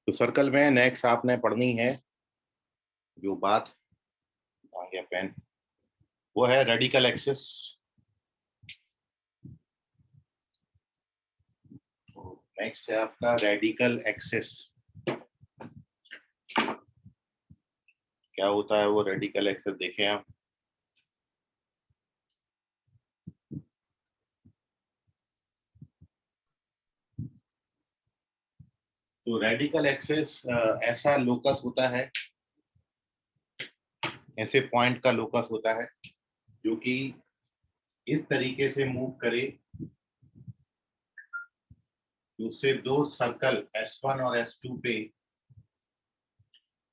तो सर्कल में नेक्स्ट आपने पढ़नी है जो बात, आ गया पेन, वो है रेडिकल एक्सिस। नेक्स्ट है आपका रेडिकल एक्सिस। क्या होता है वो रेडिकल एक्सिस, देखें आप। तो रेडिकल एक्सिस ऐसा लोकस होता है, ऐसे पॉइंट का लोकस होता है जो कि इस तरीके से मूव करे कि उससे दो सर्कल S1 और S2 पे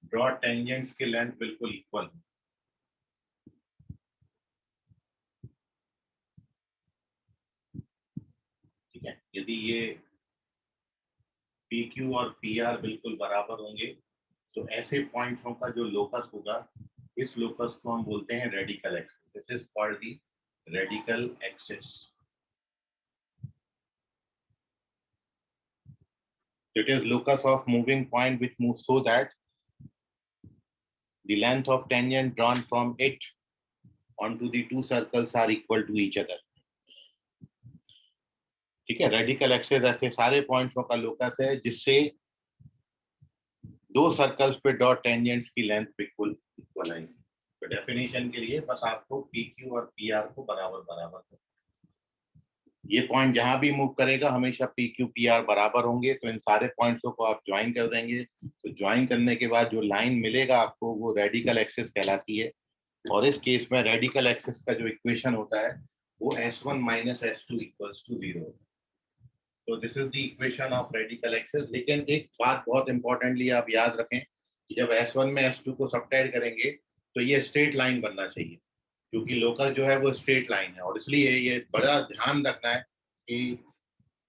ड्रॉ टेंजेंट्स के लेंथ बिल्कुल इक्वल हो। ठीक है, यदि ये PQ और PR बिल्कुल बराबर होंगे तो ऐसे पॉइंट्सों का जो लोकस होगा, इस लोकस को हम बोलते हैं radical axis. This is called the radical axis. It is locus of moving point which moves so that the length of tangent drawn from it onto the two circles are equal to each other. ठीक है, radical axis ऐसे सारे पॉइंट्सों का locus है जिससे दो circles पे dot tangents की लेंथ बिल्कुल इक्वल आएगी। तो डेफिनेशन के लिए बस आपको PQ और PR को बराबर बराबर करना, ये पॉइंट जहां भी मूव करेगा हमेशा PQ PR बराबर होंगे। तो इन सारे पॉइंट्सों को आप ज्वाइन कर देंगे, तो ज्वाइन करने के बाद जो लाइन मिलेगा आपको वो रेडिकल एक्सिस कहलाती है। और इस केस में रेडिकल एक्सिस का जो इक्वेशन होता है वो S1 minus S2 equals to 0। तो this is the equation of radical axis. लेकिन एक बात बहुत इंपॉर्टेंटली आप याद रखें कि जब S1 में S2 को सब्ट्रैक्ट करेंगे तो ये स्ट्रेट लाइन बनना चाहिए, क्योंकि लोकस जो है वो स्ट्रेट लाइन है। और इसलिए ये बड़ा ध्यान रखना है कि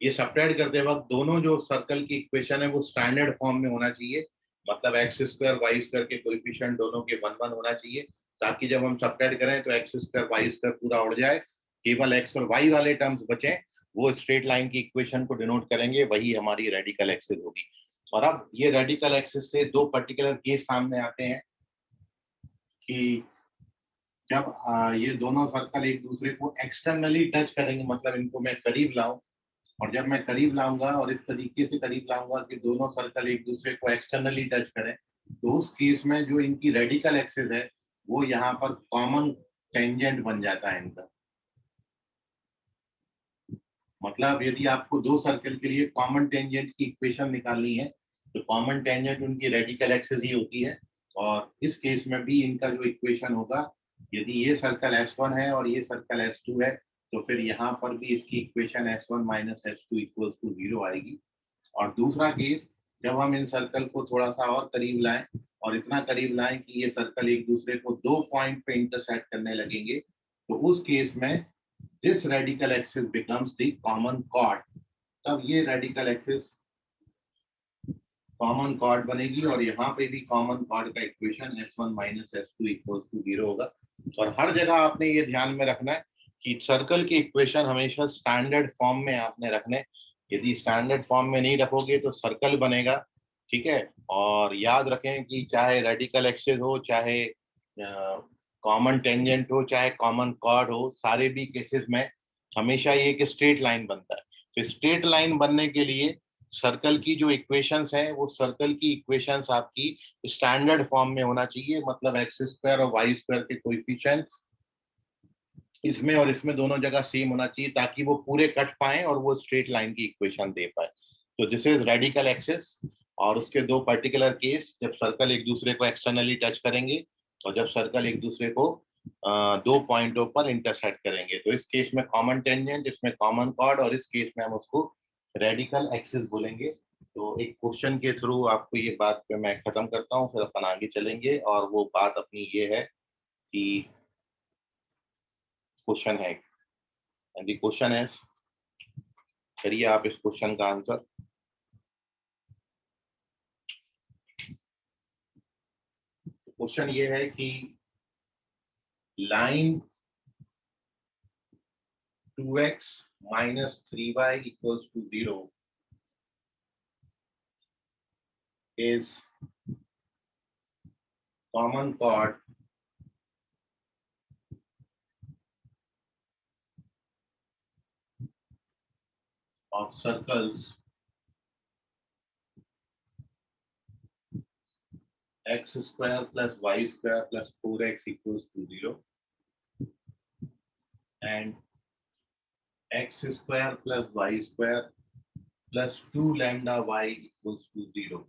ये सब्ट्रैक्ट करते वक्त दोनों जो सर्कल की इक्वेशन है वो स्टैंडर्ड फॉर्म में होना चाहिए। मतलब एक्स स्क्वायर वाई स्क्वायर के कोएफिशिएंट दोनों के 1 1 होना चाहिए, ताकि जब हम सब्ट्रैक्ट करें तो एक्स स्क्वायर वाई स्क्वायर पूरा उड़ जाए, केवल एक्स और वाई वाले टर्म्स बचे, वो स्ट्रेट लाइन की इक्वेशन को डिनोट करेंगे, वही हमारी रेडिकल एक्सिस होगी। और अब ये रेडिकल एक्सिस से दो पर्टिकुलर केस सामने आते हैं कि जब ये दोनों सर्कल एक दूसरे को एक्सटर्नली टच करेंगे, मतलब इनको मैं करीब लाऊं, और जब मैं करीब लाऊंगा और इस तरीके से करीब लाऊंगा कि दोनों सर्कल एक दूसरे को एक्सटर्नली टच करें, तो उस केस में जो इनकी रेडिकल एक्सिस है वो यहाँ पर कॉमन टेंजेंट बन जाता है इनका। मतलब यदि आपको दो सर्कल के लिए कॉमन टेंजेंट की इक्वेशन निकालनी है तो कॉमन टेंजेंट उनकी रेडिकल एक्सिस ही होती है। और इस केस में भी इनका जो इक्वेशन होगा, यदि ये सर्कल S1 है और ये सर्कल S2 है, तो फिर यहाँ पर भी इसकी equation S1 minus S2 equals to 0 आएगी। और दूसरा केस, जब हम इन सर्कल को थोड़ा सा और करीब लाएं और इतना करीब लाएं कि ये सर्कल एक दूसरे को दो पॉइंट पे इंटरसेक्ट करने लगेंगे, तो उस केस में this radical axis becomes the common chord। तब ये radical axis कॉमन कॉर्ड बनेगी और यहाँ पे भी कॉमन कॉर्ड का equation S1 minus S2 equals to 0 होगा। और हर जगह आपने ये ध्यान में रखना है कि सर्कल की इक्वेशन हमेशा स्टैंडर्ड फॉर्म में आपने रखने। यदि स्टैंडर्ड फॉर्म में नहीं रखोगे तो सर्कल बनेगा। ठीक है, और याद रखें कि चाहे रेडिकल एक्सिस हो, चाहे कॉमन टेंजेंट हो, चाहे कॉमन कॉर्ड हो, सारे भी केसेस में हमेशा ये एक स्ट्रेट लाइन बनता है। तो स्ट्रेट लाइन बनने के लिए सर्कल की जो इक्वेशंस हैं वो सर्कल की इक्वेशंस आपकी स्टैंडर्ड फॉर्म में होना चाहिए। मतलब एक्स स्क्वायर और वाई स्क्वायर के कोएफिशिएंट इसमें और इसमें दोनों जगह सेम होना चाहिए, ताकि वो पूरे कट पाए और वो स्ट्रेट लाइन की इक्वेशन दे पाए। तो दिस इज रेडिकल एक्सिस। और उसके दो पर्टिकुलर केस, जब सर्कल एक दूसरे को एक्सटर्नली टच करेंगे और जब सर्कल एक दूसरे को दो पॉइंटों पर इंटरसेक्ट करेंगे। तो इस केस में कॉमन टेंजेंट, इसमें कॉमन कॉर्ड, और इस केस में हम उसको रेडिकल एक्सिस बोलेंगे। तो एक क्वेश्चन के थ्रू आपको ये बात पे मैं खत्म करता हूँ, फिर अपन आगे चलेंगे। और वो बात अपनी ये है कि क्वेश्चन है, एंड द क्वेश्चन है, करिए आप इस क्वेश्चन का आंसर। क्वेश्चन ये है कि line 2x minus 3y equals to 0 is common chord of circles x square plus y square plus 4x equals to 0 and x square plus y square plus 2 lambda y equals to 0.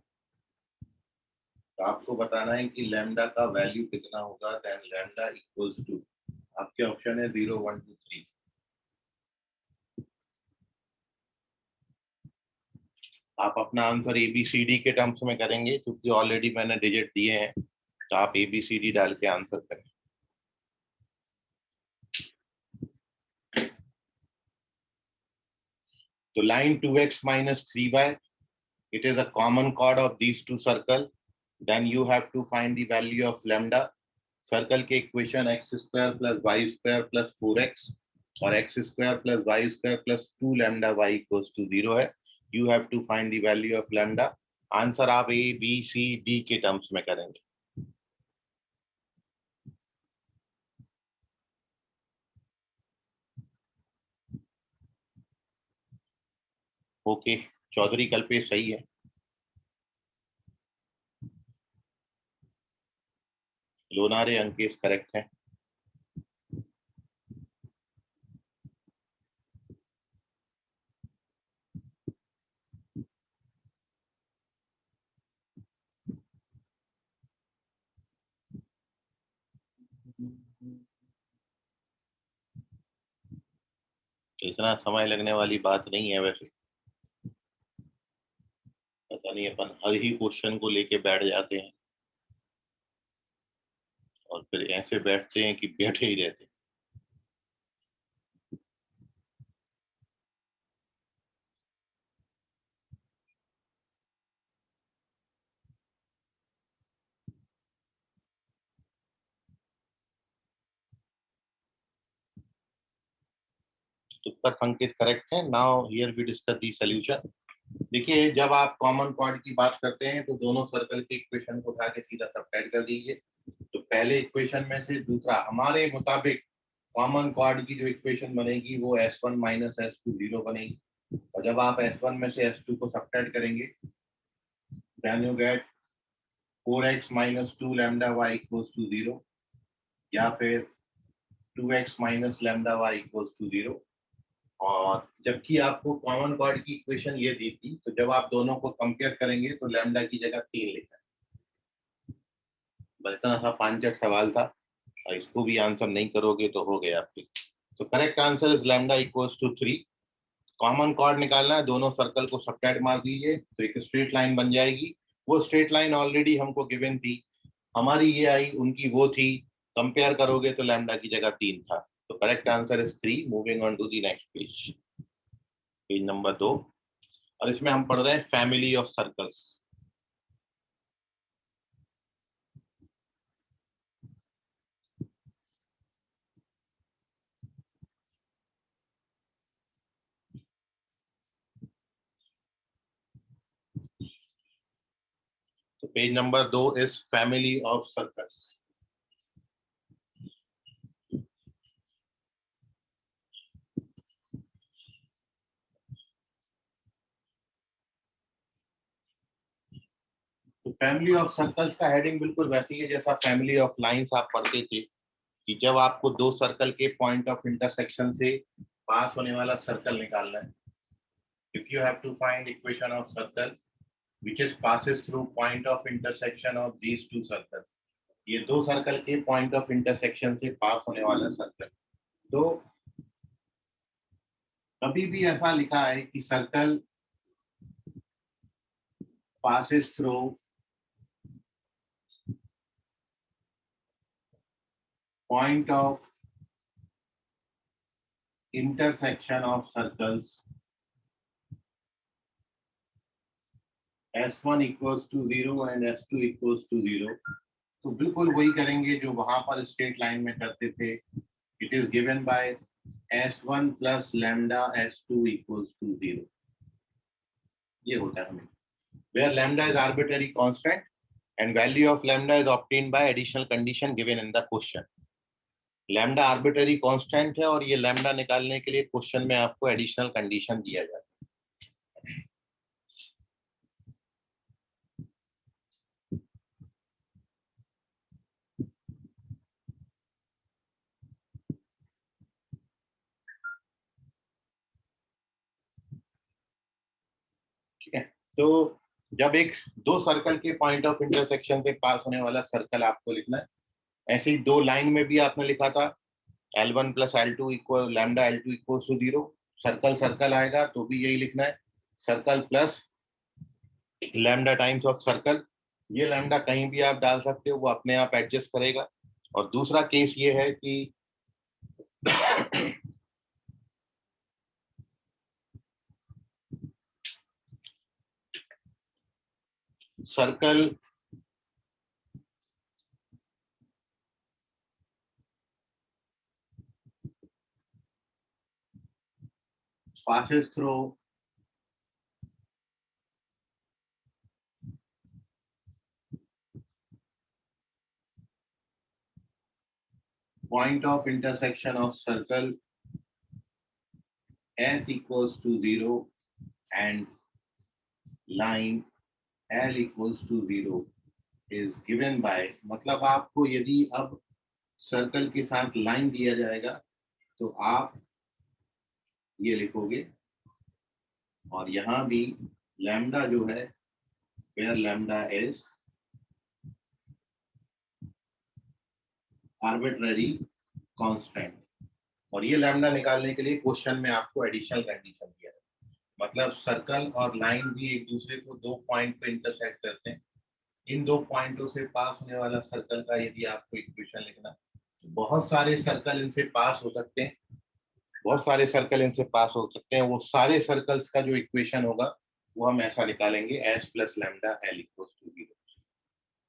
तो आपको बताना है कि lambda का value कितना होगा, then lambda equals to आपके option है 0 1 2 3. आप अपना आंसर ABCD के टर्म्स में करेंगे क्योंकि ऑलरेडी मैंने डिजिट दिए हैं, तो आप ABCD डाल के आंसर करें. तो line 2x minus 3y, it is a common chord of these two circles. Then you have to find the value of lambda. Circle के equation x square plus y square plus 4x और x square plus y square plus 2 lambda y equals to 0 है. You have to find the value of lambda. Answer आप ABCD के terms में करेंगे. Okay, Chaudhary Kalpesh सही है. Lonare Ankesh correct है. इतना समय लगने वाली बात नहीं है वैसे. पता नहीं अपन हर ही क्वेश्चन को लेके बैठ जाते हैं और फिर ऐसे बैठते हैं कि बैठे ही रहते हैं. उत्तर संकेत करेक्ट है. Now here we discuss the solution. देखिए, जब आप कॉमन कॉर्ड की बात करते हैं तो दोनों सर्कल के इक्वेशन को उठा के सीधा सब्ट्रैक्ट कर दीजिए. तो पहले इक्वेशन में से दूसरा हमारे मुताबिक कॉमन कॉर्ड की जो इक्वेशन बनेगी वो S1 माइनस S2 0 बनेगी. और जब आप S1 में से S2 को सब्ट्रैक्ट करेंगे then you get 4x minus 2 lambda y equals to 0 या फिर 2x minus lambda y equals to 0. और जबकि आपको कॉमन कॉर्ड की इक्वेशन ये दी थी, तो जब आप दोनों को कंपेयर करेंगे तो लैम्डा की जगह 3 लिखा है. बस इतना सा पांचट सवाल था और इसको भी आंसर नहीं करोगे तो हो गया आपके. तो correct answer is lambda equals to 3. Common chord निकालना है, दोनों सर्कल को सब्ट्रैक्ट मार दीजिए तो एक स्ट्रेट लाइन बन जाएगी. वो स्ट्रेट लाइन ऑलरेडी हमको गिवन थी, हमारी ये आई, उनकी वो थी. कंपेयर करोगे तो लैम्डा की जगह 3 था. तो correct answer is 3. Moving on to the next page, page number 2. और इसमें हम पढ़ रहे हैं फैमिली ऑफ सर्कल्स. तो page number 2 is family of circles. तो फैमिली ऑफ सर्कल्स का हेडिंग बिल्कुल वैसी है जैसा फैमिली ऑफ लाइंस आप पढ़ते थे, कि जब आपको दो सर्कल के पॉइंट ऑफ इंटरसेक्शन से पास होने वाला सर्कल निकालना है. If you have to find equation of circle which is passes through point of intersection of these two circles. ये दो सर्कल के पॉइंट ऑफ इंटरसेक्शन से पास होने वाला सर्कल. तो कभी भी ऐसा लिखा है कि circle passes through point of intersection of circles S1 equals to 0 and S2 equals to 0. तो बिल्कुल वही करेंगे जो वहां पर स्ट्रेट लाइन में करते थे. It is given by S1 plus lambda S2 equals to 0. ये होता है हमें. where lambda is arbitrary constant and value of lambda is obtained by additional condition given in the question. Lambda arbitrary constant है और ये lambda निकालने के लिए क्वेश्चन में आपको एडिशनल कंडीशन दिया जाता है। ठीक है, तो जब एक दो सर्कल के पॉइंट ऑफ इंटरसेक्शन से पास होने वाला सर्कल आपको लिखना है, ऐसे ही दो लाइन में भी आपने लिखा था L1 plus L2 equal lambda L2 equal to 0। Circle circle आएगा तो भी यही लिखना है, circle plus lambda times of circle. ये लैम्डा कहीं भी आप डाल सकते हो, वो अपने आप एडजस्ट करेगा। और दूसरा केस ये है कि circle passes through point of intersection of circle S equals to 0 and line L equals to 0 is given by, मतलब आपको यदि अब सर्कल के साथ लाइन दिया जाएगा तो आप ये लिखोगे, और यहां भी लैम्डा जो है where lambda is arbitrary constant, और ये लैम्डा निकालने के लिए क्वेश्चन में आपको एडिशनल कंडीशन दिया है। मतलब सर्कल और लाइन भी एक दूसरे को दो पॉइंट पे इंटरसेक्ट करते हैं, इन दो पॉइंटों से पास होने वाला सर्कल का यदि आपको इक्वेशन लिखना, तो बहुत सारे सर्कल इनसे पास हो सकते हैं, बहुत सारे सर्कल इनसे पास हो सकते हैं। वो सारे सर्कल्स का जो इक्वेशन होगा वो हम ऐसा निकालेंगे, S plus lambda L equals to 0।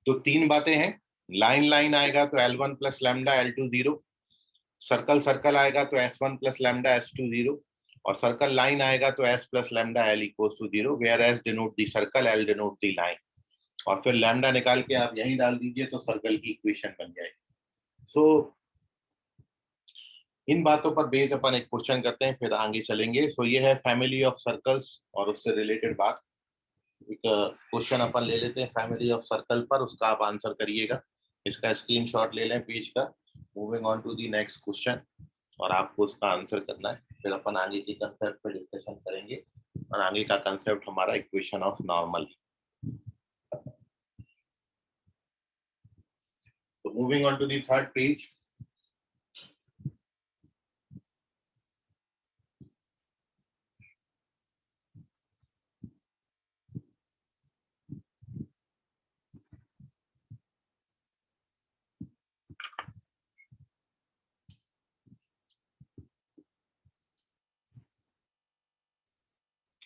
तो तीन बातें हैं, लाइन लाइन आएगा तो L1 plus lambda L2 0, circle circle आएगा तो S1 प्लस लैम्डा S2 0, और सर्कल लाइन आएगा तो S plus lambda L equals to 0, where S denote the circle, L denote the line, और फिर लैम्डा निकाल के आप यहीं डाल दीजिए तो सर्कल की इक्वेशन बन जाएगी। सो इन बातों पर बेस्ड अपन एक क्वेश्चन करते हैं, फिर आगे चलेंगे। सो ये है फैमिली ऑफ सर्कल्स और उससे रिलेटेड बात। एक क्वेश्चन अपन ले लेते हैं फैमिली ऑफ सर्कल पर, उसका आप आंसर करिएगा। इसका स्क्रीनशॉट ले लें पेज का। Moving on to the next question, और आपको उसका आंसर करना है, फिर अपन आगे के कंसेप्ट पर डिस्कशन करेंगे। और आगे का कंसेप्ट हमारा equation of normal. So moving on to the third page.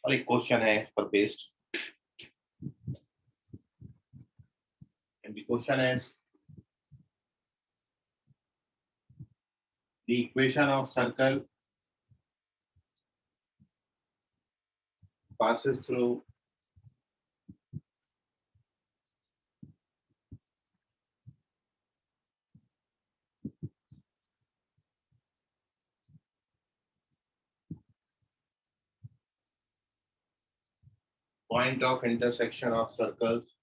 और एक क्वेश्चन है इस पर based, and the question is the equation of circle passes through point of intersection of circles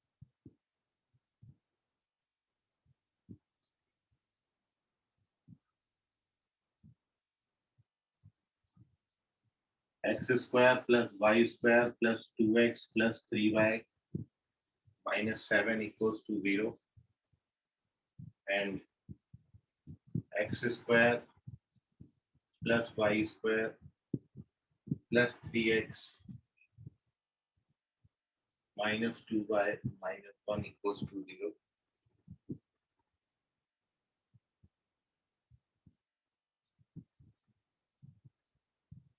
x square plus y square plus 2x plus 3y minus 7 equals to 0, and x square plus y square plus 3x minus 2y minus 1 equals to 0.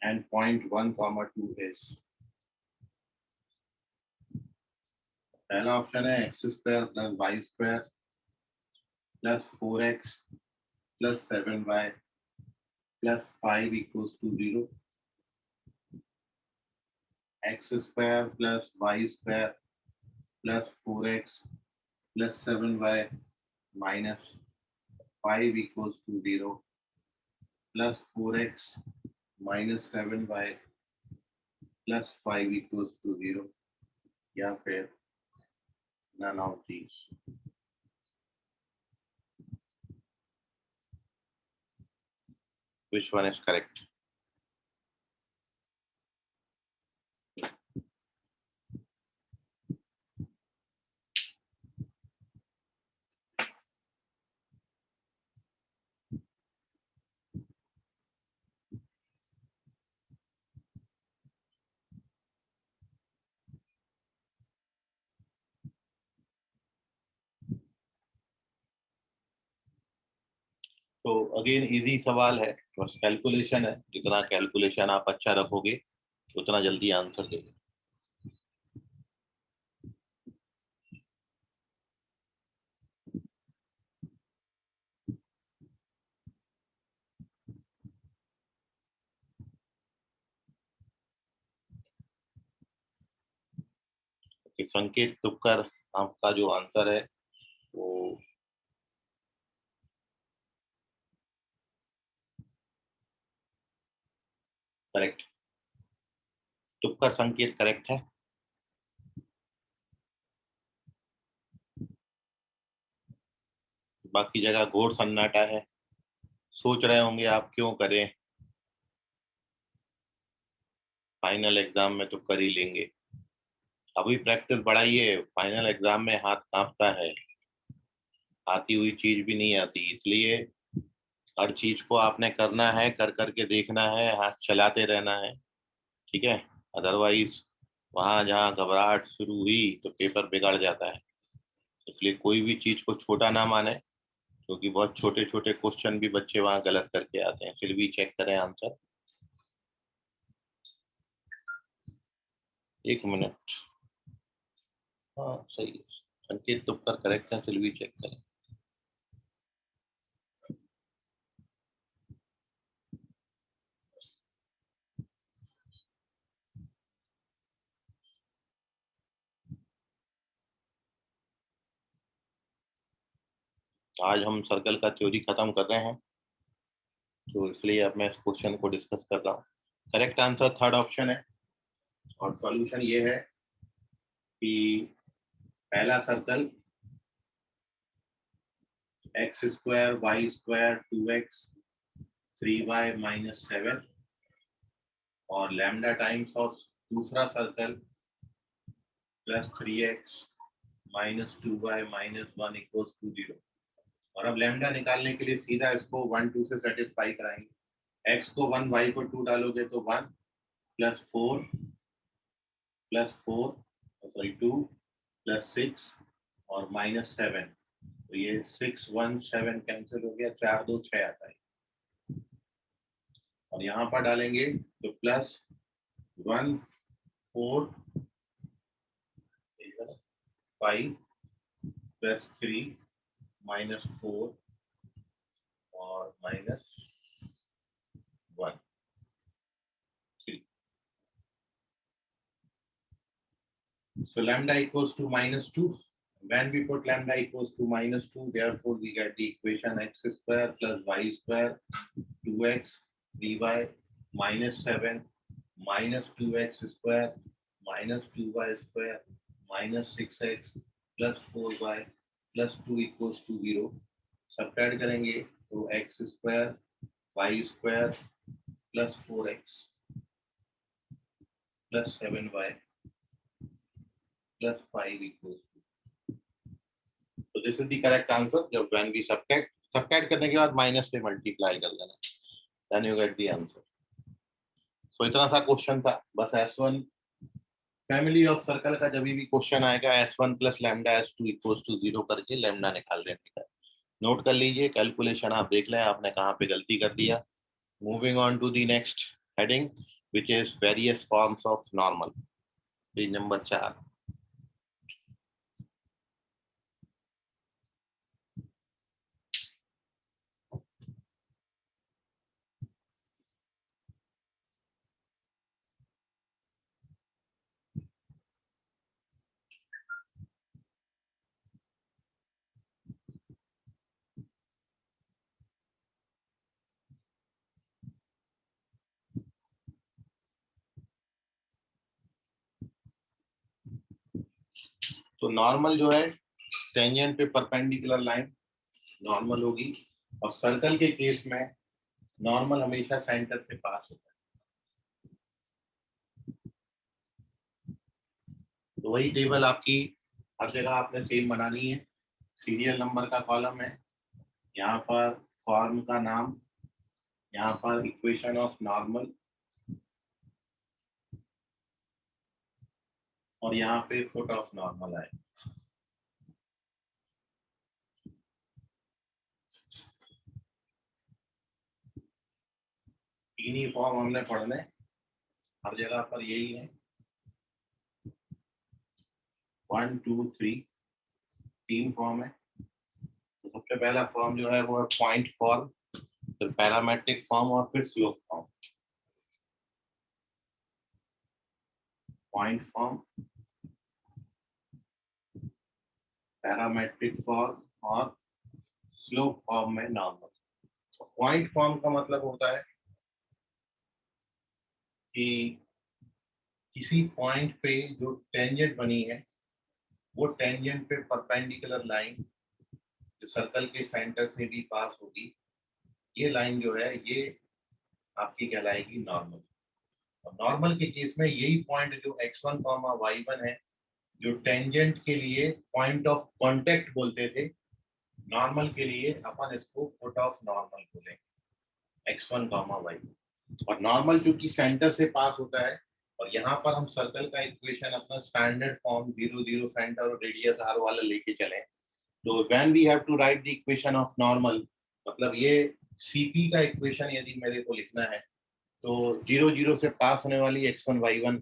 And point 1, 2 is, पहला option है x square plus y square plus 4x plus 7y plus 5 equals to 0. X square plus y square plus 4x plus 7y minus 5 equals to 0 plus 4x minus 7y plus 5 equals to 0 या फिर none of these. Which one is correct? तो again easy सवाल है, बस calculation है, जितना calculation आप अच्छा रखोगे उतना जल्दी आंसर देगा। संकेत तुपकर आपका जो आंसर है वो करेक्ट, तुपकर संकेत करेक्ट है। बाकी जगह घोर सन्नाटा है, सोच रहे होंगे आप क्यों करें, फाइनल एग्जाम में तो कर ही लेंगे। अभी प्रैक्टिस बढ़ाइए, फाइनल एग्जाम में हाथ कांपता है, आती हुई चीज भी नहीं आती, इसलिए हर चीज को आपने करना है, कर करके देखना है, हाथ चलाते रहना है, ठीक है। अदरवाइज वहां जहाँ घबराहट शुरू हुई तो पेपर बिगड़ जाता है। इसलिए कोई भी चीज को छोटा ना माने, क्योंकि बहुत छोटे छोटे क्वेश्चन भी बच्चे वहां गलत करके आते हैं। फिर भी चेक करें आंसर। एक मिनट, हाँ सही है, संकेत तुक्कर करेक्ट है, फिर भी चेक करें। आज हम सर्कल का थ्योरी खत्म कर रहे हैं, तो इसलिए अब मैं इस क्वेश्चन को डिस्कस कर रहा हूँ। करेक्ट आंसर थर्ड ऑप्शन है, और सॉल्यूशन ये है कि पहला circle x square Y square 2x 3y minus 7 और लैम्डा टाइम्स ऑफ दूसरा circle plus 3x minus 2y minus 1 equals to 0। और अब लैम्डा निकालने के लिए सीधा इसको 1 2 से सेटिस्फाई कराएंगे। x को 1 y को 2 डालोगे तो 1 प्लस 4 सॉरी 2 प्लस 6 और माइनस 7। तो ये 6 1 7 कैंसिल हो गया, 4 2 6 आता है। और यहाँ पर डालेंगे तो प्लस 1 4 5 प्लस 3 माइनस 4 और minus 1 3। So lambda equals to minus 2. When we put lambda equals to minus 2, therefore we get the equation x square plus y square 2x 3y minus 7 minus 2x square minus 2y square minus 6x plus 4y plus 2 equals to 0. Subtract करेंगे तो x square y square plus 4x plus 7y plus 5 equals to। तो this is the correct answer. जब when we subtract करने के बाद minus से multiply कर देना, then you get the answer. So इतना सा क्वेश्चन था बस। S1 फैमिली ऑफ सर्कल का जब भी क्वेश्चन आएगा S1 plus lambda S2 equals to 0 करके लैम्डा निकाल देने का। नोट कर लीजिए, कैलकुलेशन आप देख लें आपने कहाँ पे गलती कर दिया। Moving on to the next heading which is various forms of normal, page number 4। तो नॉर्मल जो है टेंजेंट पे परपेंडिकुलर लाइन नॉर्मल होगी, और सर्कल के केस में नॉर्मल हमेशा सेंटर से पास होता है। तो वही टेबल आपकी हर जगह आपने सेम बनानी है। सीरियल नंबर का कॉलम है, यहाँ पर फॉर्म का नाम, यहाँ पर इक्वेशन ऑफ नॉर्मल, और यहाँ पे फुट ऑफ नॉर्मल है। तीन ही फॉर्म हमने पढ़ने, हर जगह पर यही है, 1 2 3 तीन फॉर्म है। तो सबसे पहला फॉर्म जो है वो है पॉइंट फॉर्म, फिर पैरामेट्रिक फॉर्म और फिर slope form. Point form, parametric form और स्लोप फॉर्म में नॉर्मल। पॉइंट फॉर्म का मतलब होता है कि किसी पॉइंट पे जो टेंजेंट बनी है वो टेंजेंट पे परपेंडिकुलर लाइन जो सर्कल के सेंटर से भी पास होगी, ये लाइन जो है ये आपकी कहलाएगी नॉर्मल। और नॉर्मल के केस में यही पॉइंट जो x1 y1 है, जो टेंजेंट के लिए पॉइंट ऑफ कांटेक्ट बोलते थे, नॉर्मल के लिए अपन इसको फुट ऑफ नॉर्मल बोलेंगे, x1 y1। और नॉर्मल क्योंकि सेंटर से पास होता है, और यहाँ पर हम सर्कल का इक्वेशन अपना स्टैंडर्ड फॉर्म 0 0 सेंटर और रेडियस r वाला लेके चले, तो when we have to write the equation of normal, मतलब ये CP का इक्वेशन यदि मेरे को लिखना है, तो 0 0 से पास होने वाली x1 y1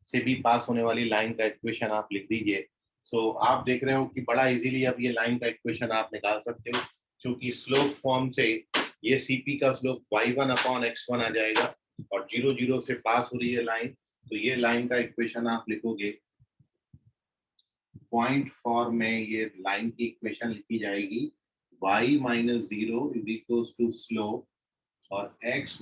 से भी पास होने वाली लाइन का इक्वेशन आप लिख दीजिए। सो आप देख रहे हो कि बड़ा इजीली अब ये लाइन का इक्वेशन आप निकाल सकते हो, क्योंकि स्लोप फॉर्म से ये CP का स्लोप y1/x1 आ जाएगा, और 0 0 से पास हो रही है लाइन, तो ये लाइन का इक्वेशन आप लिखोगे, पॉइंट फॉर्म में ये लाइन की इक्वेशन लिखी जाएगी y - 0 is equals to slope और x -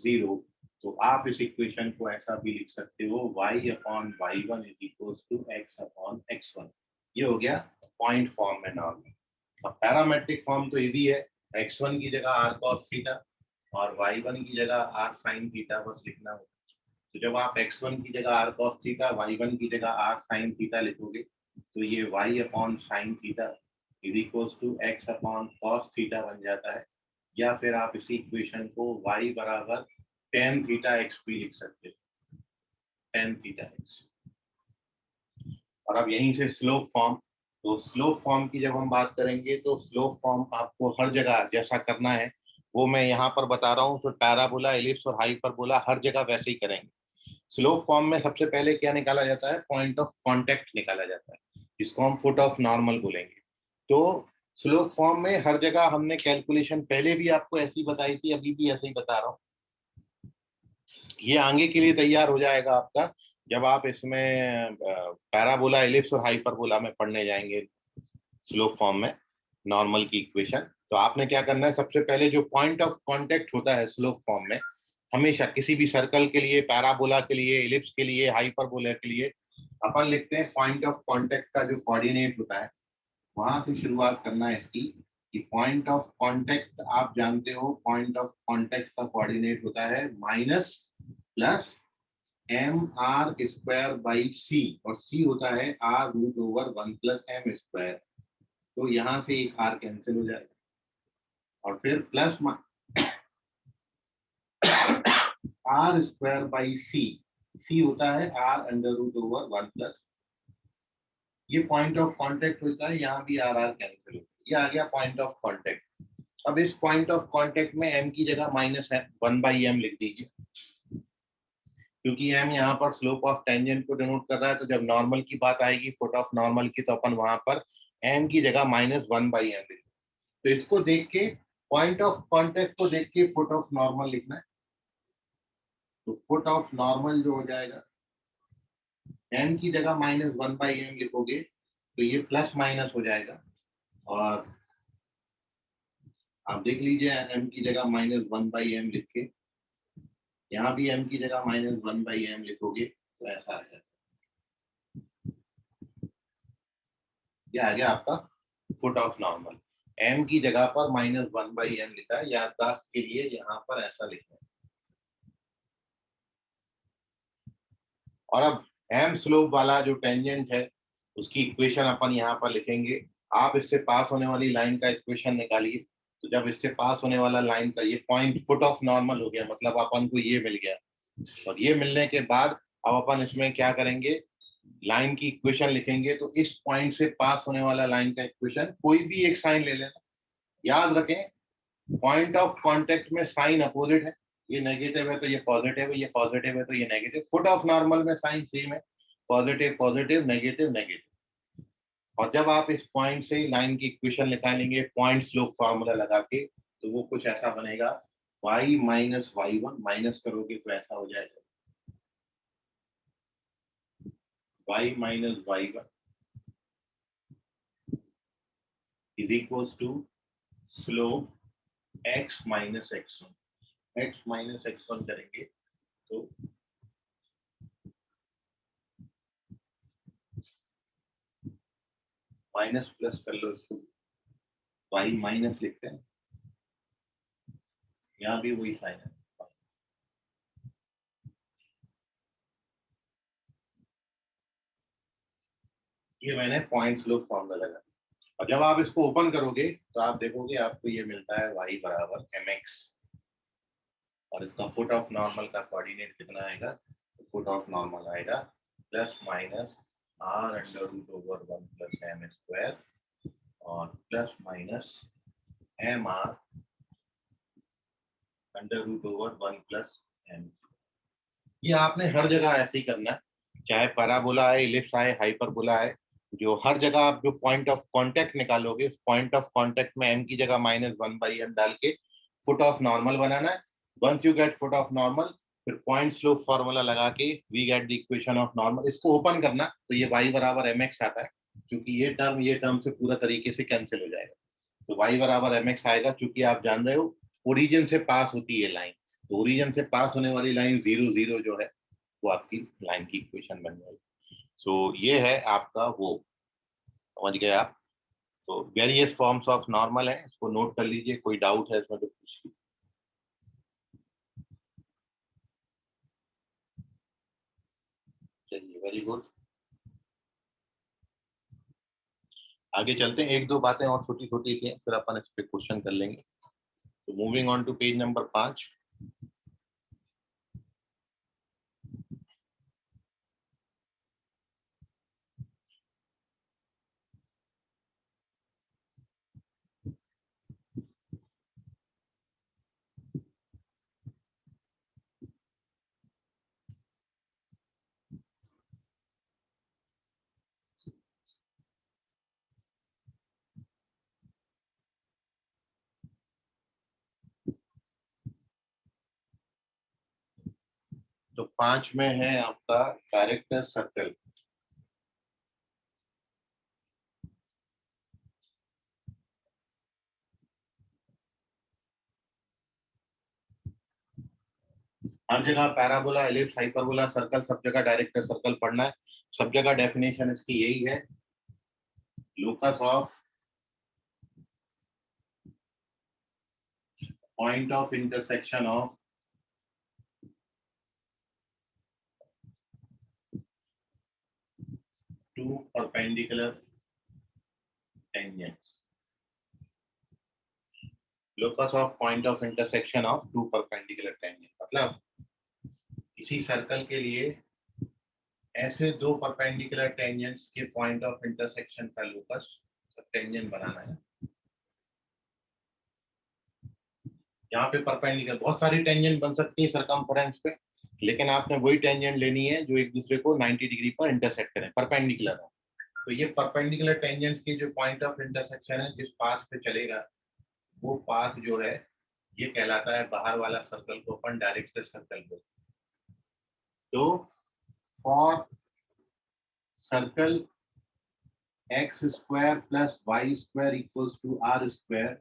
0। तो आप इस इक्वेशन को ऐसा भी लिख सकते हो y/y1 is equals to x/x1। ये हो गया पॉइंट फॉर्म में नॉर्मल। अब पैरामेट्रिक फॉर्म तो इजी है, x1 की जगह r cos थीटा और y1 की जगह r sin थीटा बस लिखना होगा। तो जब आप x1 की जगह r cos थीटा, y1 की जगह r sin थीटा लिखोगे, तो ये y/sin theta is equals to x/cos theta बन जाता है, या फिर आप इसी इक्वेशन को y बराबर tan थीटा x भी लिख सकते हो, tan थीटा x। और अब यहीं से स्लोप फॉर्म, तो स्लोप फॉर्म की जब हम बात करेंगे तो स्लोप फॉर्म आपको हर जगह जैसा करना है वो मैं यहाँ पर बता रहा हूँ, फिर पैराबोला, एलिप्स और हाइपरबोला हर जगह वैसे ही करेंगे। स्लोप फॉर्म में सबसे पहले क्या निकाला जाता है, पॉइंट ऑफ कांटेक्ट निकाला जाता है, जिसको हम फुट ऑफ नॉर्मल बोलेंगे। तो स्लोप फॉर्म में हर जगह हमने कैलकुलेशन पहले भी आपको ऐसी बताई थी, अभी भी ऐसे ही बता रहा हूँ। ये आगे के लिए तैयार हो जाएगा आपका जब आप इसमें पैराबोला, एलिप्स और हाइपरबोला में पढ़ने जाएंगे स्लोप फॉर्म में नॉर्मल की इक्वेशन। तो आपने क्या करना है, सबसे पहले जो पॉइंट ऑफ कांटेक्ट होता है स्लोप फॉर्म में, हमेशा किसी भी सर्कल के लिए, पैराबोला के लिए, एलिप्स के लिए, हाइपरबोला के लिए अपन लिखते हैं पॉइंट ऑफ कांटेक्ट का जो कोऑर्डिनेट होता है वहां से शुरुआत करना है इसकी, कि पॉइंट ऑफ कांटेक्ट आप जानते हो, पॉइंट ऑफ कांटेक्ट का कोऑर्डिनेट होता है माइनस प्लस mr²/c, और c होता है r√1 + m²। तो यहाँ से एक r कैंसिल हो जाएगा, और फिर प्लस r²/c, c होता है r√1+, ये पॉइंट ऑफ कांटेक्ट होता है, यहाँ भी r कैंसिल होता है, ये आ गया पॉइंट ऑफ कांटेक्ट। अब इस पॉइंट ऑफ कांटेक्ट में m की जगह -1/m लिख दीजिए, क्योंकि m यहाँ पर स्लोप ऑफ टेंजेंट को डिनोट कर रहा है, तो जब नॉर्मल की बात आएगी फुट ऑफ नॉर्मल की, तो अपन वहां पर m की जगह -1/m लिख। तो इसको देख के, पॉइंट ऑफ कांटेक्ट को देख के फुट ऑफ नॉर्मल लिखना है। तो फुट ऑफ नॉर्मल जो हो जाएगा, m की जगह -1/m लिखोगे तो ये प्लस माइनस हो जाएगा, और आप देख लीजिए m की जगह -1/m लिख के, यहाँ भी m की जगह -1/m लिखोगे तो ऐसा आ जाएगा। ये आ गया आपका फुट ऑफ नॉर्मल। m की जगह पर -1/m लिखा है, याददाश्त के लिए यहाँ पर ऐसा लिखना है। और अब m स्लोप वाला जो टेंजेंट है उसकी इक्वेशन अपन यहाँ पर लिखेंगे। आप इससे पास होने वाली लाइन का इक्वेशन निकालिए। तो जब इससे पास होने वाला लाइन का ये पॉइंट फुट ऑफ नॉर्मल हो गया, मतलब अपन को ये मिल गया। और ये मिलने के बाद अब अपन इसमें क्या करेंगे, लाइन की इक्वेशन लिखेंगे। तो इस पॉइंट से पास होने वाला लाइन का इक्वेशन कोई भी एक साइन ले लेना। याद रखें, पॉइंट ऑफ कांटेक्ट में साइन अपोजिट है। ये नेगेटिव है तो ये पॉजिटिव है, ये पॉजिटिव है तो ये नेगेटिव। फुट ऑफ नॉर्मल में साइन सेम है, पॉजिटिव पॉजिटिव, नेगेटिव नेगेटिव। और जब आप इस पॉइंट से लाइन की इक्वेशन निकालेंगे पॉइंट स्लोप फार्मूला लगा के, तो वो कुछ ऐसा बनेगा, y माइनस y1 माइनस करोगे तो ऐसा हो जाएगा, y minus y1 is equals to slope x minus x1। x minus x1 करेंगे तो माइनस प्लस कर लो इसको, y माइनस लिखते हैं, यहाँ भी वही साइन है। ये मैंने पॉइंट स्लोप फॉर्मूला लगा। और जब आप इसको ओपन करोगे तो आप देखोगे आपको ये मिलता है y बराबर mx। और इसका फुट ऑफ नॉर्मल का कोऑर्डिनेट कितना आएगा, फुट ऑफ नॉर्मल आएगा plus minus r under root over 1 plus m square और plus minus m r under root over 1 plus m। ये आपने हर जगह ऐसे ही करना है, चाहे पैराबोला आए, इलिप्स आए, हाइपरबोला आए। जो हर जगह आप जो पॉइंट ऑफ कांटेक्ट निकालोगे, उस पॉइंट ऑफ कांटेक्ट में m की जगह -1/m डाल के फुट ऑफ नॉर्मल बनाना है। Once you get foot of normal, फिर पॉइंट स्लोप फार्मूला लगा के we get the equation of normal. इसको ओपन करना तो ये y बराबर mx आता है, क्योंकि ये टर्म से पूरा तरीके से कैंसिल हो जाएगा। तो y बराबर mx आएगा, क्योंकि आप जान रहे हो ओरिजिन से पास होती है लाइन। तो ओरिजिन से पास होने वाली लाइन 0 0 जो है वो आपकी लाइन की इक्वेशन बन जाएगी। सो ये है आपका वो, समझ गए आप। तो वेरियस फॉर्म्स ऑफ नॉर्मल है, इसको नोट कर लीजिए, कोई डाउट है इसमें तो पूछ लीजिए। चलिए, वेरी गुड। आगे चलते हैं, एक दो बातें और छोटी छोटी सी हैं, फिर अपन इस पे क्वेश्चन कर लेंगे। तो moving on to page number 5। तो 5 में है आपका डायरेक्टर सर्कल। हर जगह पैराबोला, एलिप्स, हाइपरबोला, सर्कल, सब जगह डायरेक्टर सर्कल पढ़ना है। सब जगह डेफिनेशन इसकी यही है, locus of point of intersection of two perpendicular tangents. Locus of point of intersection of two perpendicular tangent, मतलब किसी सर्कल के लिए ऐसे दो परपेंडिकुलर टेंजेंट्स के पॉइंट ऑफ इंटरसेक्शन का लोकस टेंजेंट बनाना है। यहाँ पे परपेंडिकुलर बहुत सारी टेंजेंट बन सकती है सरकमफ्रेंस पे, लेकिन आपने वही टेंजेंट लेनी है जो एक दूसरे को 90 डिग्री पर इंटरसेक्ट करें, परपेंडिकुलर हो। तो ये परपेंडिकुलर टेंजेंट्स की जो पॉइंट ऑफ इंटरसेक्शन है, जिस पाथ पे चलेगा वो पाथ जो है ये कहलाता है, बाहर वाला सर्कल को अपन डायरेक्टर सर्कल को। तो for circle x square plus y square equals to r square,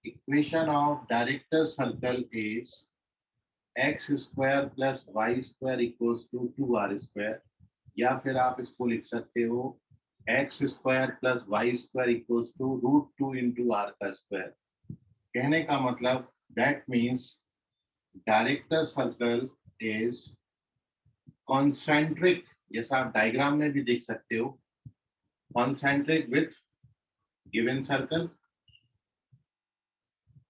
equation of director circle is x square plus y square equals to 2r square. या फिर आप इसको लिख सकते हो x square plus y square equals to √2 into r का square. कहने का मतलब that means director circle is concentric, जैसा आप डायग्राम में भी देख सकते हो, कॉन्सेंट्रिक विथ गिवन सर्कल,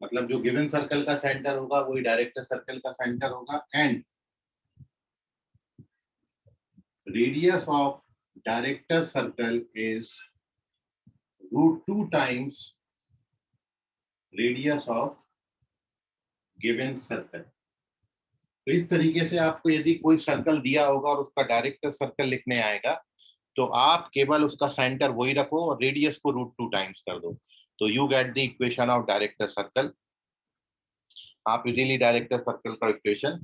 मतलब जो गिवन सर्कल का सेंटर होगा वही डायरेक्टर सर्कल का सेंटर होगा, and radius of director circle is √2 times radius of given circle. तो इस तरीके से आपको यदि कोई सर्कल दिया होगा और उसका डायरेक्टर सर्कल लिखने आएगा तो आप केवल उसका सेंटर वही रखो और रेडियस को √2 टाइम्स कर दो, तो you get the equation of director circle. आप इजीली डायरेक्टर सर्कल का इक्वेशन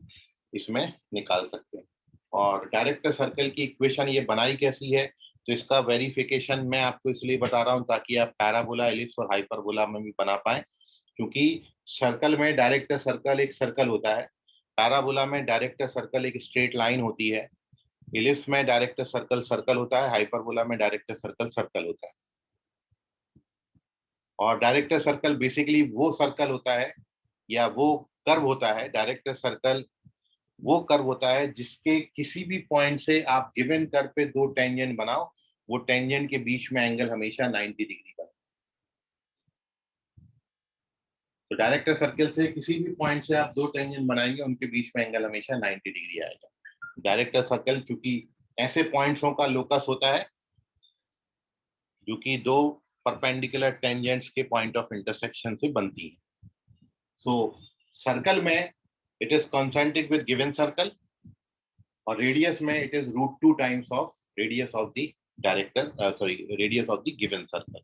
इसमें निकाल सकते हैं। और डायरेक्टर सर्कल की इक्वेशन ये बनाई कैसी है, तो इसका वेरिफिकेशन मैं आपको इसलिए बता रहा हूँ ताकि आप पैराबोला, एलिप्स और हाइपरबोला में भी बना पाए, क्योंकि सर्कल में डायरेक्टर सर्कल एक सर्कल होता है, पैराबोला में डायरेक्टर सर्कल एक स्ट्रेट लाइन होती है, एलिप्स में डायरेक्टर सर्कल सर्कल होता है, हाइपरबोला में डायरेक्टर सर्कल सर्कल होता है। और डायरेक्टर सर्कल बेसिकली वो सर्कल होता है या वो कर्व होता है, डायरेक्टर सर्कल वो कर्व होता है जिसके किसी भी पॉइंट से आप गिवन कर्व पे दो टेंजेंट बनाओ, वो टेंजेंट के बीच में एंगल हमेशा 90 डिग्री का। तो डायरेक्टर सर्कल से किसी भी पॉइंट से आप दो टेंजेंट बनाएंगे उनके बीच में एंगल हमेशा 90 डिग्री आएगा। डायरेक्टर सर्कल चूंकि ऐसे पॉइंट्सों का लोकस होता है जो कि दो परपेंडिकुलर टेंजेंट्स के पॉइंट ऑफ इंटरसेक्शन से बनती है। सो सर्कल में it is concentric with given circle और रेडियस में it is √2 times of radius of the director, radius of the given circle.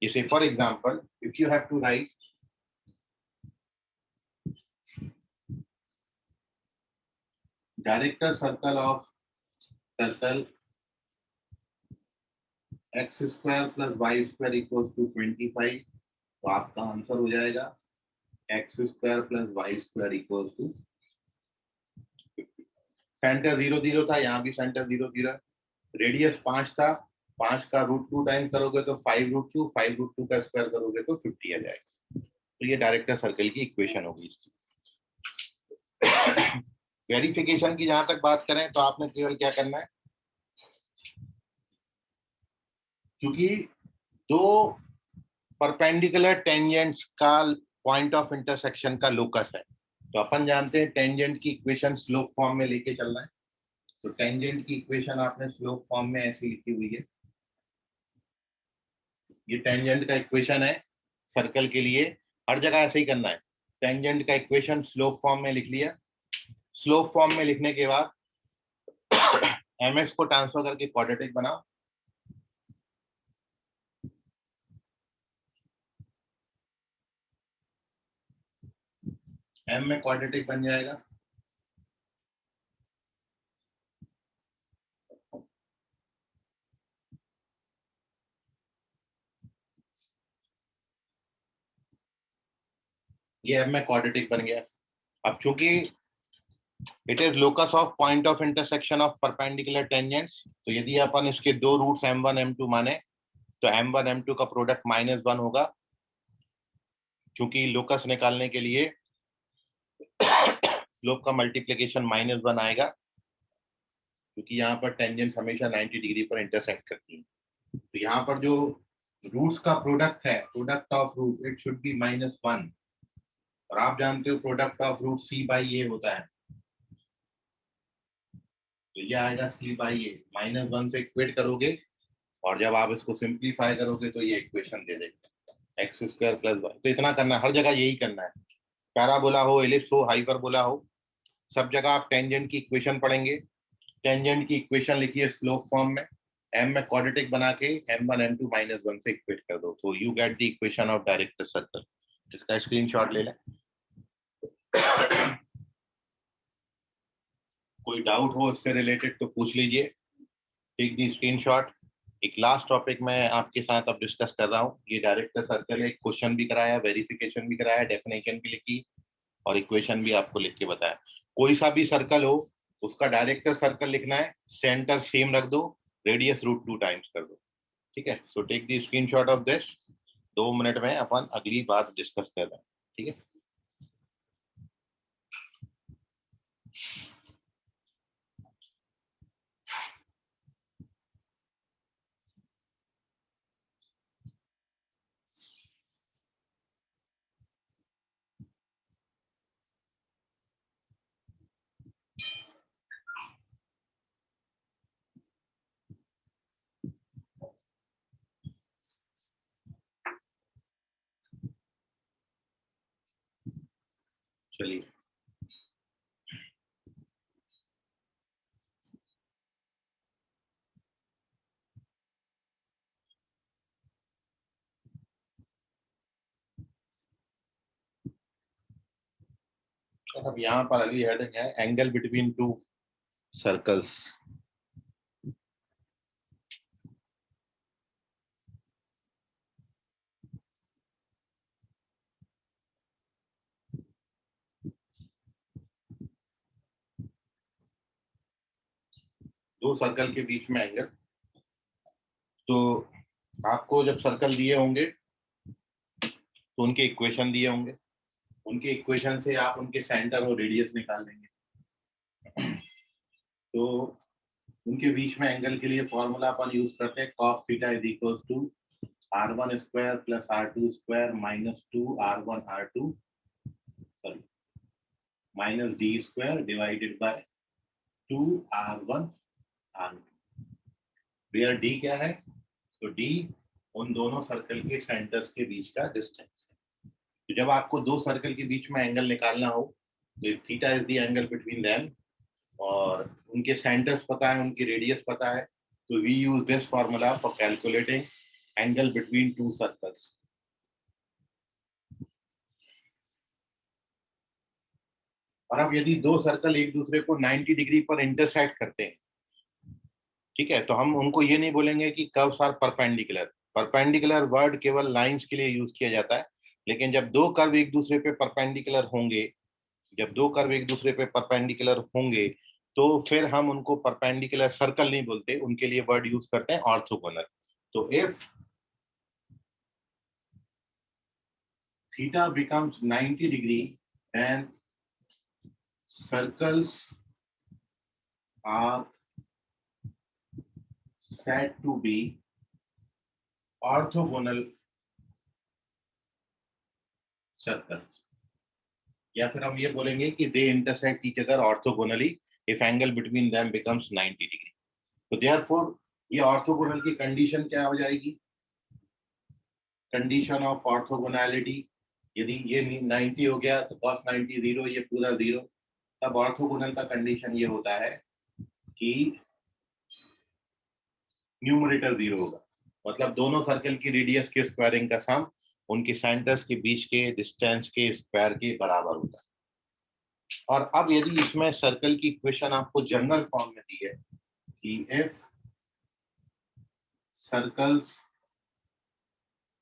जैसे for example if you have to write director circle of circle x square plus y square equals to 25, तो आपका answer हो जाएगा x square plus y square equals to, centre 0 0 था, यहाँ भी centre 0 0, radius 5 था, 5 का √2 टाइम करोगे तो 5√2, 5√2 का स्क्वायर करोगे तो 50 आ जाएगा। तो ये डायरेक्टर सर्कल की इक्वेशन होगी। वेरिफिकेशन की जहां तक बात करें तो आपने केवल क्या करना है, क्योंकि दो परपेंडिकुलर टेंजेंट्स का पॉइंट ऑफ इंटरसेक्शन का लोकस है, तो अपन जानते हैं टेंजेंट की इक्वेशन स्लोप फॉर्म में लेके चलना है। तो टेंजेंट की इक्वेशन आपने स्लोप फॉर्म में ऐसी लिखी हुई है, ये टेंजेंट का इक्वेशन है सर्कल के लिए, हर जगह ऐसे ही करना है। टेंजेंट का इक्वेशन स्लोप फॉर्म में लिख लिया, स्लोप फॉर्म में लिखने के बाद mx को ट्रांसफर करके क्वाड्रेटिक बनाओ, m में क्वाड्रेटिक बन जाएगा, ये m में क्वाड्रेटिक बन गया। अब चूंकि it is locus of point of intersection of perpendicular tangents, तो यदि अपन इसके दो रूट्स m1 m2 माने तो m1 m2 का प्रोडक्ट -1 होगा, चूंकि लोकस निकालने के लिए स्लोप का मल्टीप्लिकेशन -1 आएगा, क्योंकि यहाँ पर टेंजेंट्स हमेशा 90 डिग्री पर इंटरसेक्ट करती हैं। तो यहाँ पर जो रूट्स का प्रोडक्ट है, product of root, it should be -1, और आप जानते हो प्रोडक्ट ऑफ रूट c/a होता है, तो ये आएगा c/a, -1 से इक्वेट करोगे और जब आप इसको सिंप्लीफाई करोगे तो ये इक्वेशन दे देगा एक्स स्क्वायर प्लस वाई। तो इतना करना है, हर जगह यही करना है, पैराबोला हो, एलिप्स हो, हाइपरबोला हो, सब जगह आप टेंजेंट की इक्वेशन पढ़ेंगे। टेंजेंट की इक्वेशन लिखिए स्लोप फॉर्म में, m में क्वाड्रेटिक बना के m1 m2 -1 से इक्वेट कर दो, तो you get the equation of director circle. इसका स्क्रीनशॉट ले लें। कोई डाउट हो इससे रिलेटेड तो पूछ लीजिए, टेक दी स्क्रीनशॉट। एक लास्ट टॉपिक मैं आपके साथ अब डिस्कस कर रहा हूँ, ये डायरेक्टर सर्कल एक क्वेश्चन भी कराया, वेरिफिकेशन भी कराया, डेफिनेशन भी लिखी और इक्वेशन भी आपको लिख के बताया। कोई सा भी सर्कल हो उसका डायरेक्टर सर्कल लिखना है, सेंटर सेम रख दो, रेडियस √2 टाइम्स कर दो। ठीक है, so take the screenshot of this. 2 minute में अपन अगली बात डिस्कस कर रहे हैं, ठीक है। चलिए, अब यहाँ पर अगली हेडिंग है एंगल बिटवीन टू सर्कल्स। दो सर्कल के बीच में एंगल, तो आपको जब सर्कल दिए होंगे तो उनके इक्वेशन दिए होंगे, उनके इक्वेशन से आप उनके सेंटर और रेडियस निकाल लेंगे। तो उनके बीच में एंगल के लिए फॉर्मूला अपन यूज करते हैं cos theta is equal to r1 square plus r2 square minus 2r1 r2 sorry minus d square divided by 2r1 r2, where d क्या है, तो d उन दोनों सर्कल के सेंटर्स के बीच का डिस्टेंस है। तो जब आपको दो सर्कल के बीच में एंगल निकालना हो तो theta is the angle between them, और उनके सेंटर्स पता है, उनकी रेडियस पता है, तो we use this formula for calculating angle between two circles. और अब यदि दो सर्कल एक दूसरे को 90 डिग्री पर इंटरसेक्ट करते हैं, ठीक है, तो हम उनको ये नहीं बोलेंगे कि curves are perpendicular. Perpendicular word केवल लाइंस के लिए यूज किया जाता है, लेकिन जब दो कर्व एक दूसरे पे परपेंडिकुलर होंगे, जब दो कर्व एक दूसरे पे परपेंडिकुलर होंगे, तो फिर हम उनको परपेंडिकुलर सर्कल नहीं बोलते, उनके लिए वर्ड यूज करते हैं ऑर्थोगोनल। तो if theta becomes 90 degree and circles are said to be orthogonal circles, या फिर हम ये बोलेंगे कि they intersect each other orthogonally if angle between them becomes 90 degree. तो देयरफॉर ये ऑर्थोगोनल की कंडीशन क्या हो जाएगी, कंडीशन ऑफ ऑर्थोगोनैलिटी, यदि ये 90 हो गया तो cos 90 0, ये पूरा 0, तब ऑर्थोगोनल का कंडीशन ये होता है कि न्यूमरेटर 0 होगा, मतलब दोनों सर्कल की रेडियस के स्क्वायरिंग का सम उनके सेंटर्स के बीच के डिस्टेंस के स्क्वायर के बराबर होता है। और अब यदि इसमें सर्कल की इक्वेशन आपको जनरल फॉर्म में दी है कि if circles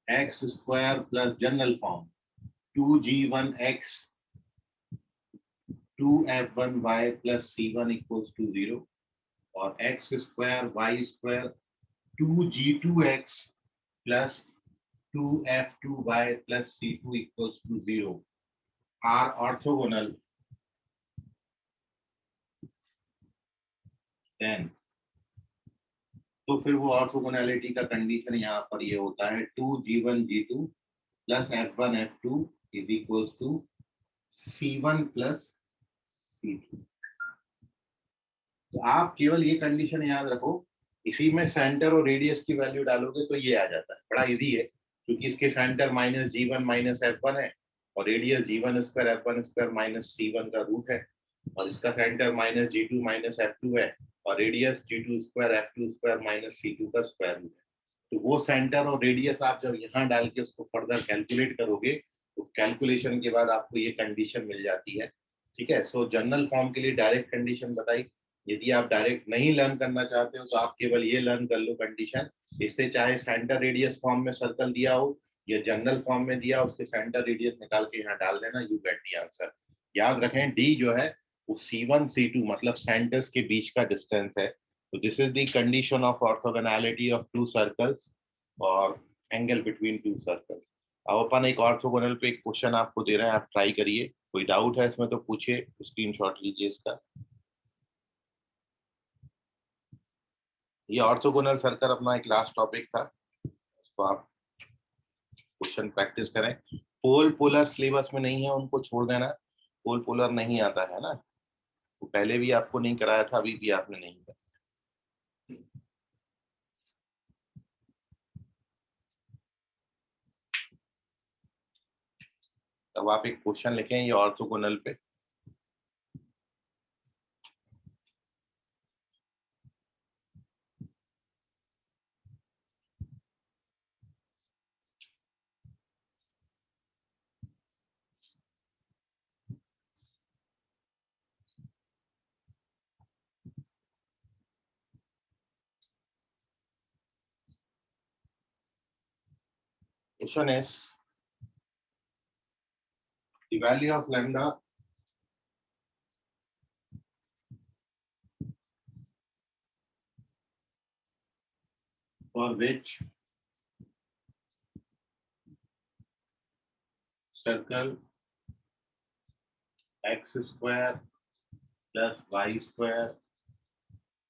x square plus general form 2g1x 2f1y plus c1 equals to 0 और x square Y square 2g2x plus 2f2y plus c2 equals to 0 are orthogonal, then तो फिर वो ऑर्थोगोनैलिटी का कंडीशन यहाँ पर ये होता है 2g1g2 plus f1f2 is equals to c1 plus c2। तो आप केवल ये कंडीशन याद रखो, इसी में सेंटर और रेडियस की वैल्यू डालोगे तो ये आ जाता है, बड़ा इजी है, क्योंकि इसके centre minus g1 minus f1 है और radius g1 square f1 square minus c1 का रूट है, और इसका centre minus g2 minus f2 है और radius g2 square f2 square minus c2 का स्क्वायर रूट है। तो वो सेंटर और रेडियस आप जब यहाँ डाल के उसको फर्दर कैलकुलेट करोगे तो कैलकुलेशन के बाद आपको ये कंडीशन मिल जाती है, ठीक है। सो जनरल फॉर्म के लिए डायरेक्ट कंडीशन बताई, यदि आप डायरेक्ट नहीं लर्न करना चाहते हो तो आप केवल ये लर्न कर लो कंडीशन, इससे चाहे सेंटर रेडियस फॉर्म में सर्कल दिया हो या जनरल फॉर्म में दिया, उसके सेंटर रेडियस निकाल के यहाँ डाल देना, यू गेट द आंसर। याद रखें डी जो है वो C1 C2 मतलब सेंटर्स के बीच का डिस्टेंस है। तो this is the condition of orthogonality of to circles और एंगल बिटवीन टू सर्कल। अब अपन एक ऑर्थोगोनल पे एक क्वेश्चन आपको दे रहे हैं, आप ट्राई करिए। कोई डाउट है इसमें तो पूछिए, स्क्रीनशॉट लीजिए इसका। ये ऑर्थोगोनल सर्कल अपना एक लास्ट टॉपिक था, उसको आप क्वेश्चन प्रैक्टिस करें। पोल पोलर सिलेबस में नहीं है, उनको छोड़ देना। पोल पोलर नहीं आता है ना, तो पहले भी आपको नहीं कराया था, अभी भी आपने नहीं कराया। तब आप एक क्वेश्चन लिखें ये ऑर्थोगोनल पे। Question is the value of lambda for which circle x square plus y square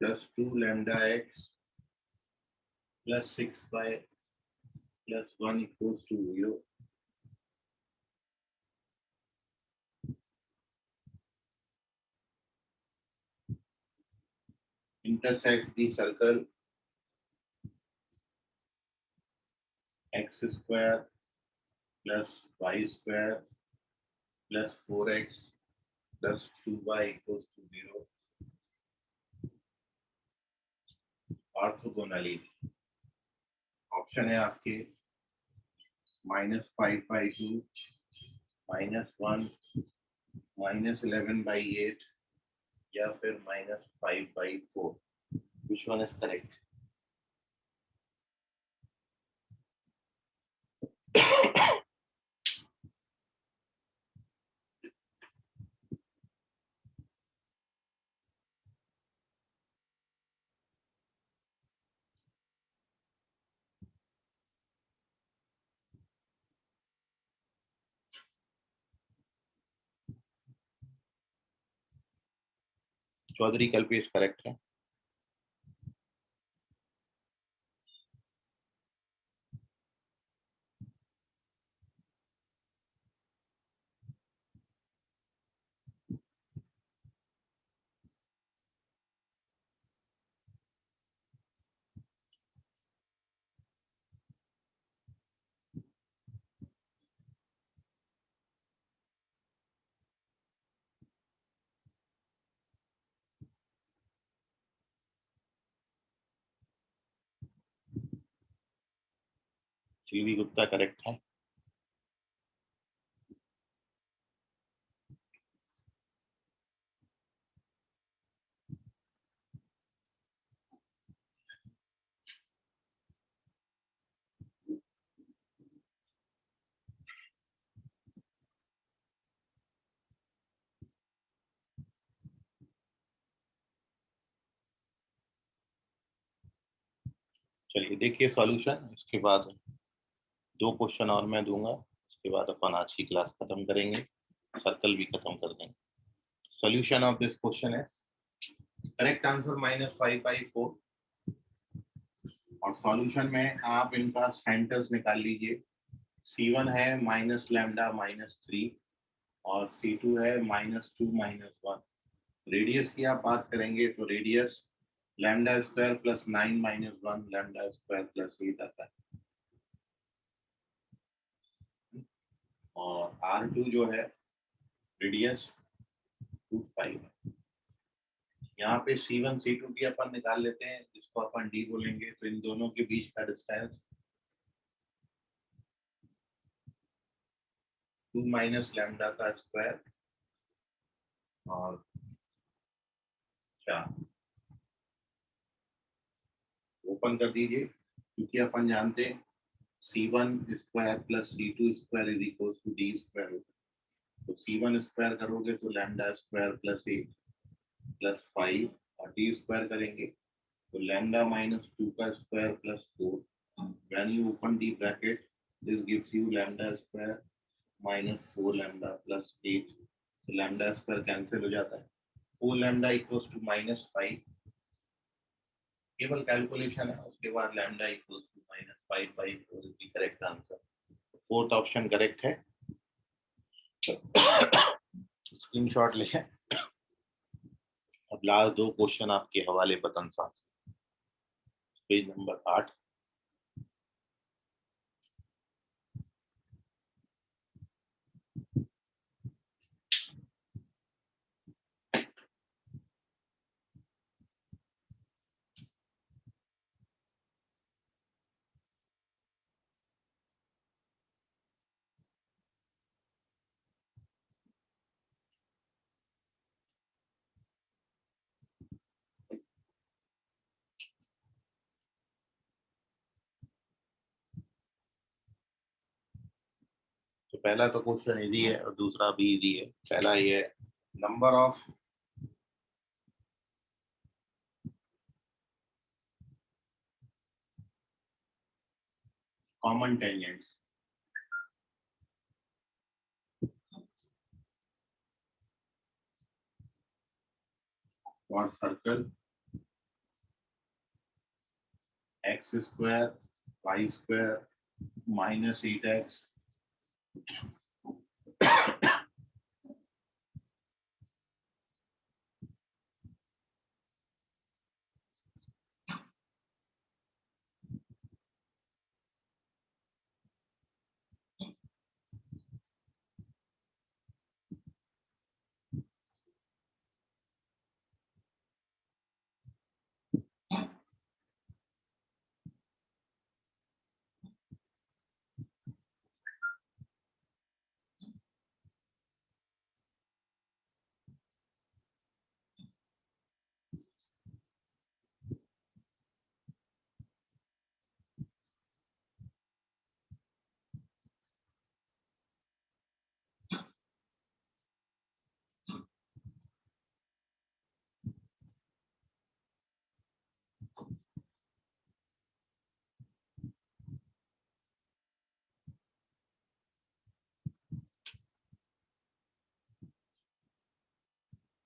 plus 2 lambda x plus 6y plus 1 equals to 0 intersects the circle x square plus y square plus 4x plus 2y equals to 0 orthogonally. Option है आपके -5/2 -1 -11/8 या फिर -5/4। Which one is correct? Chaudhary Kalpesh correct है। C V Gupta correct है। चलिए देखिए solution, इसके बाद 2 क्वेश्चन और मैं दूंगा, उसके बाद अपन आज की क्लास खत्म करेंगे, सर्कल भी खत्म कर देंगे। सॉल्यूशन ऑफ दिस क्वेश्चन है करेक्ट आंसर -5/4। और सॉल्यूशन में आप इनका सेंटर्स निकाल लीजिए। C1 है -λ-3 और C2 है -2 -1। रेडियस की आप बात करेंगे तो रेडियस λ² + 9 - 1 λ² + 8 आता है। और R2 जो है रेडियस 2 5 है। यहाँ पे C1 C2 की अपन निकाल लेते हैं, जिसको अपन D बोलेंगे। तो इन दोनों के बीच का डिस्टेंस 2 - λ² और 4 ओपन कर दीजिए, क्योंकि अपन जानते हैं C1² + C2² = D²। तो C1² करोगे तो λ² + 8 + 5 और D² करेंगे तो λ - 2² + 4 when when you open the bracket, this gives you lambda square minus 4 lambda plus 8. Lambda square cancel हो जाता है, 4 लैम्डा इक्वल्स टू -5, केवल कैलकुलेशन है, उसके बाद lambda equals to -5/4 is the correct answer. Fourth option correct है। Screenshot लें। अब लास्ट 2 क्वेश्चन आपके हवाले पतन साहब, पेज नंबर 8। तो पहला तो क्वेश्चन इजी है और दूसरा भी इजी है। पहला ये number of common tangents for circle x square y square -8x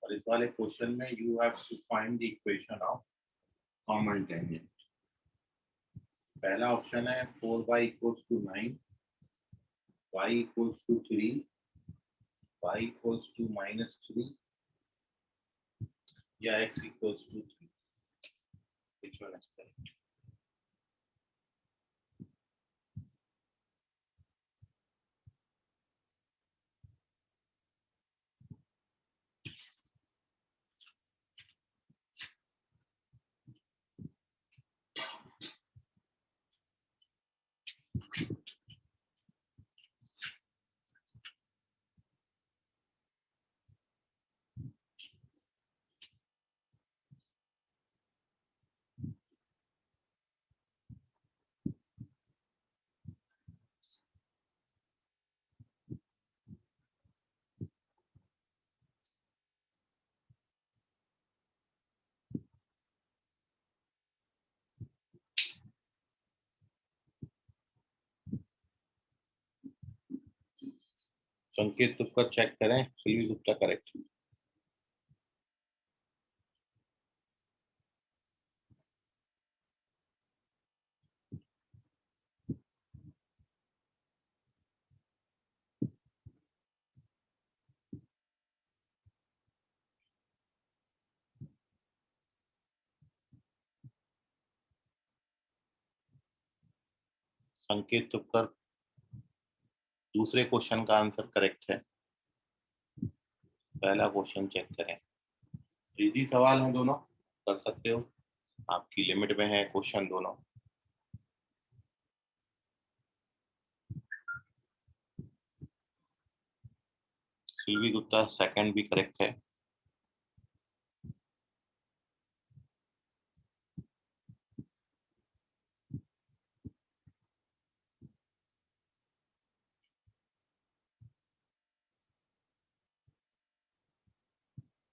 और इस वाले क्वेश्चन में you have to find the equation of common tangent. पहला ऑप्शन है 4y equals to 9, y equals to 3, y equals to -3 या x equals to 3। Which one is correct? Sanket Tukkar check करें, Silvi Gupta correct. Sanket तुक्कर दूसरे question का आंसर करेक्ट है। पहला question check करें। Easy सवाल हैं दोनों, कर सकते हो, आपकी लिमिट में है क्वेश्चन दोनों। सिल्वी गुप्ता सेकंड भी करेक्ट है।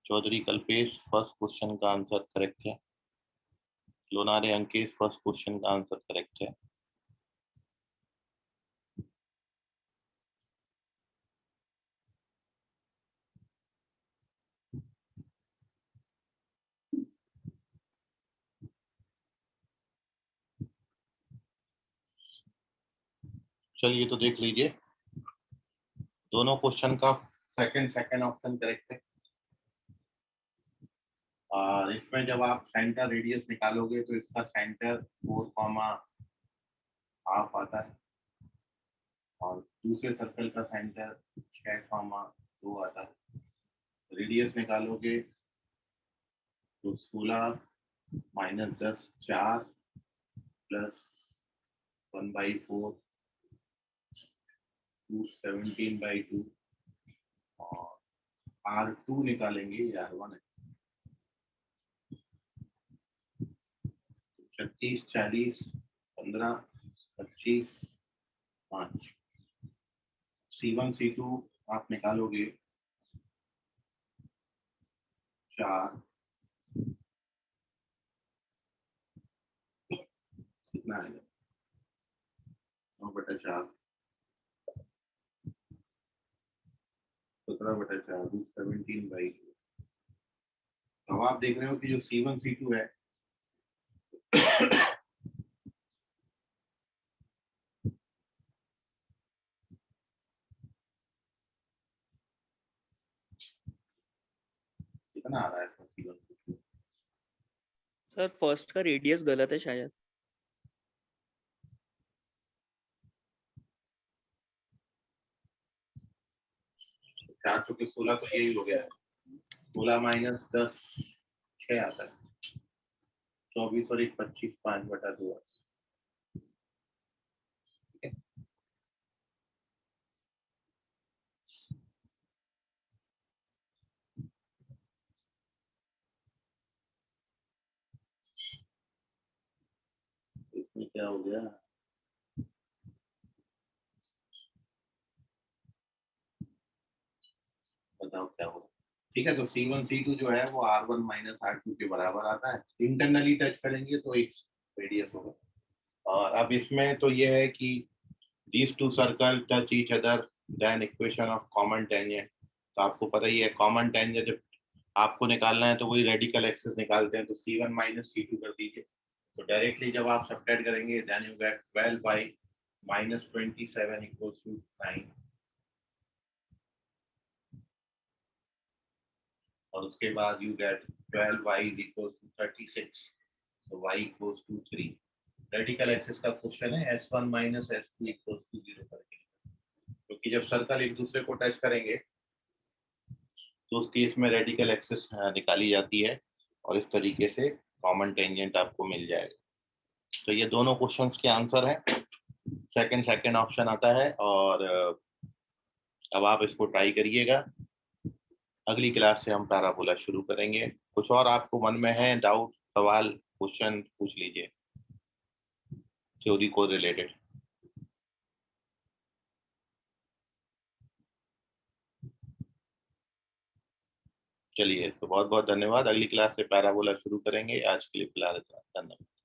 चौधरी कल्पेश फर्स्ट क्वेश्चन का आंसर करेक्ट है। लोनारे अंकेश फर्स्ट क्वेश्चन का आंसर करेक्ट है। चलिए तो देख लीजिए, दोनों क्वेश्चन का सेकंड ऑप्शन करेक्ट है। और इसमें जब आप सेंटर रेडियस निकालोगे तो इसका सेंटर 4, हाफ आता है और दूसरे सर्कल का सेंटर 6, 2 आता है। रेडियस निकालोगे तो 16 माइनस 10 4 प्लस 1/4 2 17/2 और R2 निकालेंगे, ये R1 है। 36 40 15 25 5 C1 C2 आप निकालोगे 4, कितना आएगा 9/4 17/4 17/2। अब आप देख रहे हो कि जो C1 C2 है कितना आ रहा है C1 C2? सर फर्स्ट का रेडियस गलत है शायद। 4 चौके 16 तो यही हो गया है। 16 माइनस 10 6 आता है। 24 और 1 25 5/2 इसमें क्या हो गया? बताओ क्या होगा। ठीक है, तो C1 C2 जो है वो R1 माइनस R2 के बराबर आता है। इंटरनली टच करेंगे तो एक रेडियस होगा। और अब इसमें तो ये है कि these two circle touch each other then equation of common tangent। तो आपको पता ही है कॉमन टेंजेंट जब आपको निकालना है तो वही रेडिकल एक्सिस निकालते हैं, तो C1 माइनस C2 कर दीजिए। तो डायरेक्टली जब आप सब्ट्रैक्ट करेंगे then you get 12 by -27 equals to 9 और उसके बाद you get 12y equals to 36, so y equals to 3। Radical axis का क्वेश्चन है S1 minus S2 equals to 0 करके, क्योंकि जब सर्कल एक दूसरे को टच करेंगे तो उस केस में रेडिकल एक्सिस निकाली जाती है और इस तरीके से कॉमन टेंजेंट आपको मिल जाएगा। तो ये दोनों क्वेश्चंस के आंसर हैं। सेकंड ऑप्शन आता है और अब आप इसको ट्राई करिएगा। अगली क्लास से हम पैराबोला शुरू करेंगे। कुछ और आपको मन में है डाउट, सवाल, क्वेश्चन पूछ लीजिए थ्योरी को रिलेटेड। चलिए, तो बहुत बहुत धन्यवाद। अगली क्लास से पैराबोला शुरू करेंगे। आज के लिए फिलहाल इतना, धन्यवाद।